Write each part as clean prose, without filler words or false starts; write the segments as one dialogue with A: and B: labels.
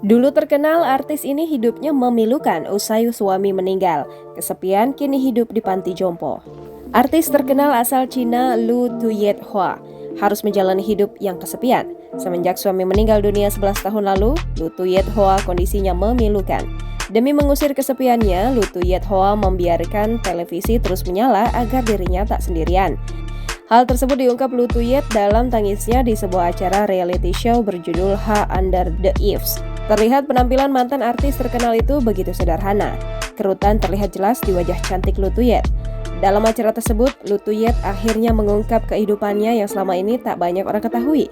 A: Dulu terkenal, artis ini hidupnya memilukan usai suami meninggal. Kesepian kini hidup di panti jompo. Artis terkenal asal Cina Lu Tuyet Hua harus menjalani hidup yang kesepian. Semenjak suami meninggal dunia 11 tahun lalu, Lu Tuyet Hua kondisinya memilukan. Demi mengusir kesepiannya, Lu Tuyet Hua membiarkan televisi terus menyala agar dirinya tak sendirian. Hal tersebut diungkap Lu Tuyet dalam tangisnya di sebuah acara reality show berjudul Ha Under the Eaves. Terlihat penampilan mantan artis terkenal itu begitu sederhana. Kerutan terlihat jelas di wajah cantik Lu Tuyet. Dalam acara tersebut, Lu Tuyet akhirnya mengungkap kehidupannya yang selama ini tak banyak orang ketahui.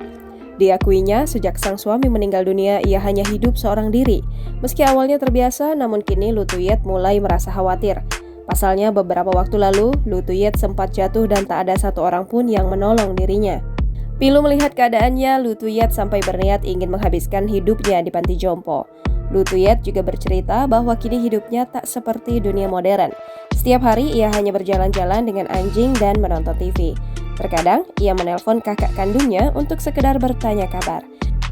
A: Diakuinya, sejak sang suami meninggal dunia, ia hanya hidup seorang diri. Meski awalnya terbiasa, namun kini Lu Tuyet mulai merasa khawatir. Pasalnya, beberapa waktu lalu, Lu Tuyet sempat jatuh dan tak ada satu orang pun yang menolong dirinya. Pilu melihat keadaannya, Lu Tuyet sampai berniat ingin menghabiskan hidupnya di panti jompo. Lu Tuyet juga bercerita bahwa kini hidupnya tak seperti dunia modern. Setiap hari ia hanya berjalan-jalan dengan anjing dan menonton TV. Terkadang, ia menelpon kakak kandungnya untuk sekedar bertanya kabar.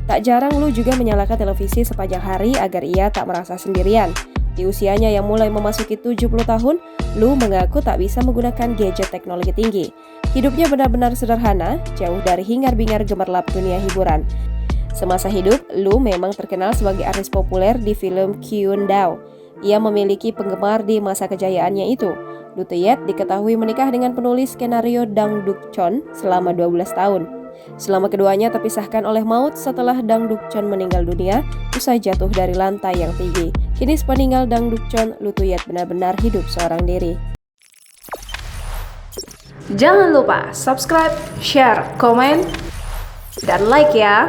A: Tak jarang Lu juga menyalakan televisi sepanjang hari agar ia tak merasa sendirian. Di usianya yang mulai memasuki 70 tahun, Lu mengaku tak bisa menggunakan gadget teknologi tinggi. Hidupnya benar-benar sederhana, jauh dari hingar-bingar gemerlap dunia hiburan. Semasa hidup, Lu memang terkenal sebagai artis populer di film Kyun Dao. Ia memiliki penggemar di masa kejayaannya itu. Lu Tuyet diketahui menikah dengan penulis skenario Dang Duk-cheon selama 12 tahun. Selama keduanya terpisahkan oleh maut setelah Dang Duk-cheon meninggal dunia usai jatuh dari lantai yang tinggi. Kini sepeninggal Dang Duk-cheon, Lu Tuyet benar-benar hidup seorang diri.
B: Jangan lupa subscribe, share, komen, dan like ya!